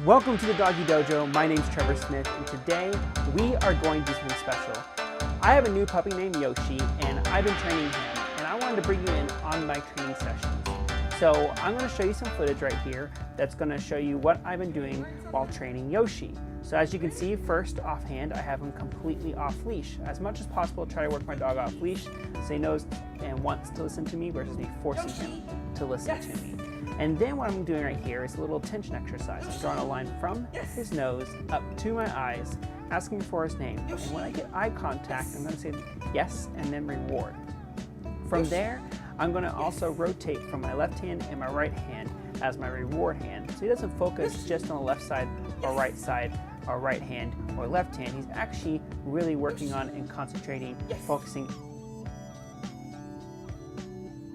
Welcome to the Doggie Dojo. My name's Trevor Smith, and today we are going to do something special. I have a new puppy named Yoshi, and I've been training him, and I wanted to bring you in on my training sessions. So I'm going to show you some footage right here that's going to show you what I've been doing while training Yoshi. So as you can see, first offhand, I have him completely off leash. As much as possible, try to work my dog off leash so he knows and wants to listen to me versus me forcing him to listen to me. And then what I'm doing right here is a little attention exercise. I'm drawing a line from his nose up to my eyes, asking for his name. And when I get eye contact, I'm going to say yes and then reward. From there, I'm going to also rotate from my left hand and my right hand as my reward hand. So he doesn't focus just on the left side or right hand or left hand. He's actually really working on and concentrating, focusing.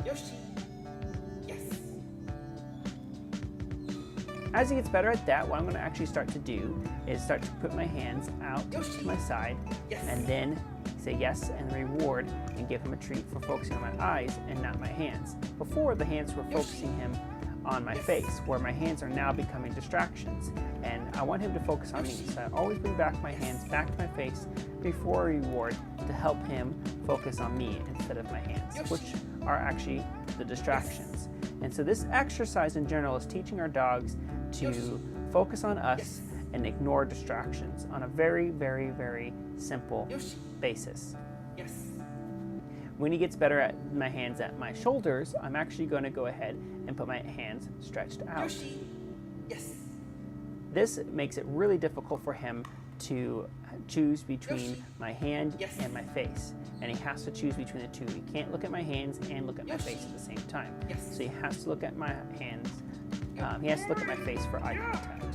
Yoshi. As he gets better at that, what I'm going to actually start to do is start to put my hands out to my side and then say yes and reward and give him a treat for focusing on my eyes and not my hands. Before, the hands were focusing him on my face, where my hands are now becoming distractions. And I want him to focus on me. So I always bring back my hands back to my face before a reward to help him focus on me instead of my hands, which are actually the distractions. And so this exercise in general is teaching our dogs to focus on us and ignore distractions on a very, very, very simple basis. When he gets better at my hands at my shoulders, I'm actually going to go ahead and put my hands stretched out. This makes it really difficult for him to choose between my hand and my face, and he has to choose between the two. He can't look at my hands and look at my face at the same time. So he has to look at my hands, he has to look at my face for eye contact.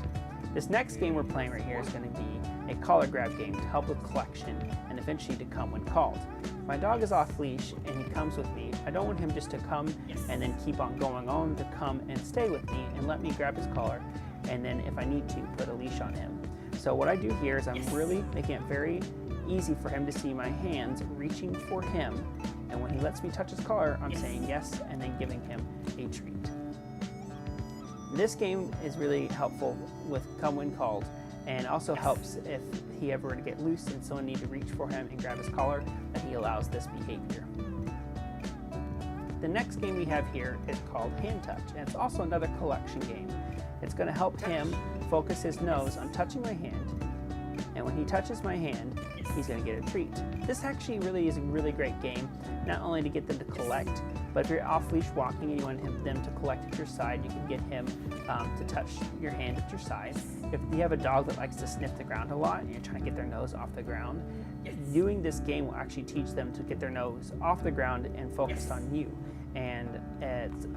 This next game we're playing right here is going to be a collar grab game to help with collection and eventually to come when called. My dog is off leash and he comes with me. I don't want him just to come and then keep on going. I want him to come and stay with me and let me grab his collar, and then if I need to, put a leash on him. So what I do here is I'm really making it very easy for him to see my hands reaching for him, and when he lets me touch his collar, I'm saying yes and then giving him a treat. This game is really helpful with come when called, and also helps if he ever were to get loose and someone need to reach for him and grab his collar, that he allows this behavior. The next game we have here is called Hand Touch, and it's also another collection game. It's going to help him focus his nose on touching my hand, and when he touches my hand, he's going to get a treat. This actually really is a really great game, not only to get them to collect, but if you're off-leash walking and you want them to collect at your side, you can get him to touch your hand at your side. If you have a dog that likes to sniff the ground a lot and you're trying to get their nose off the ground, doing this game will actually teach them to get their nose off the ground and focused on you. And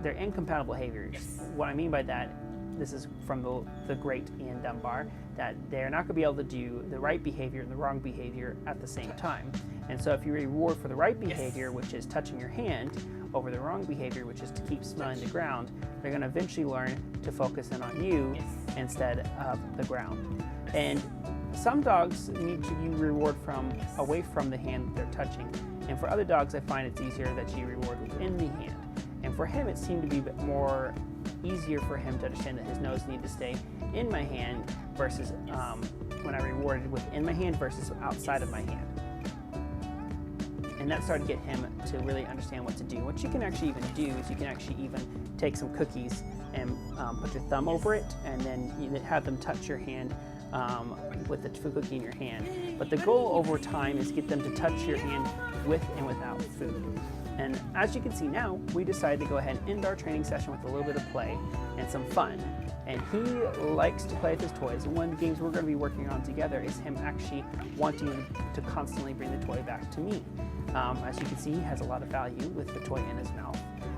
they're incompatible behaviors. What I mean by that, this is from the great Ian Dunbar, that they're not going to be able to do the right behavior and the wrong behavior at the same time. And so if you reward for the right behavior, which is touching your hand, over the wrong behavior, which is to keep smelling the ground, they're going to eventually learn to focus in on you instead of the ground. And some dogs need you reward from away from the hand that they're touching. And for other dogs, I find it's easier that you reward within the hand. And for him, it seemed to be a bit more easier for him to understand that his nose needed to stay in my hand versus when I rewarded within my hand versus outside of my hand. And that started to get him to really understand what to do. What you can actually even do is you can actually even take some cookies and put your thumb over it, and then you have them touch your hand with the cookie in your hand. But the goal over time is get them to touch your hand with and without food. And as you can see now, we decided to go ahead and end our training session with a little bit of play and some fun. And he likes to play with his toys. And one of the games we're going to be working on together is him actually wanting to constantly bring the toy back to me. As you can see, he has a lot of value with the toy in his mouth.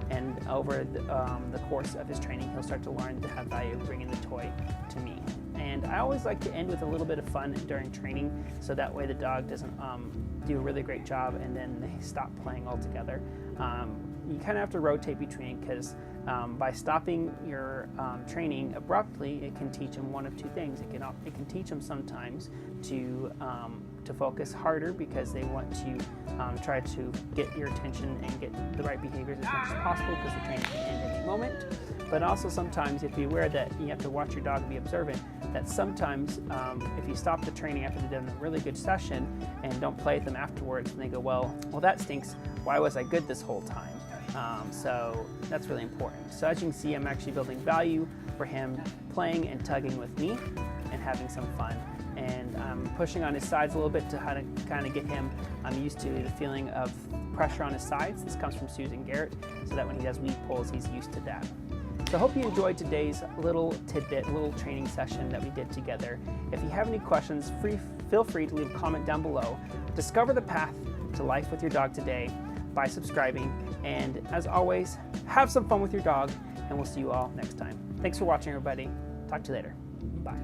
And over the course of his training, he'll start to learn to have value bringing the toy to me. And I always like to end with a little bit of fun during training, so that way the dog doesn't do a really great job and then they stop playing altogether. You kind of have to rotate between, because by stopping your training abruptly, it can teach them one of two things. It can teach them sometimes to focus harder because they want to try to get your attention and get the right behaviors as much as possible, because the training can end any moment. But also sometimes, if you're aware that you have to watch your dog and be observant, that sometimes if you stop the training after they've done a really good session and don't play with them afterwards, and they go, well, that stinks. Why was I good this whole time? So that's really important. So as you can see, I'm actually building value for him playing and tugging with me and having some fun. And I'm pushing on his sides a little bit to kind of get him used to the feeling of pressure on his sides. This comes from Susan Garrett, so that when he does weed pulls, he's used to that. So I hope you enjoyed today's little tidbit, little training session that we did together. If you have any questions, feel free to leave a comment down below. Discover the path to life with your dog today by subscribing. And as always, have some fun with your dog, and we'll see you all next time. Thanks for watching, everybody. Talk to you later. Bye.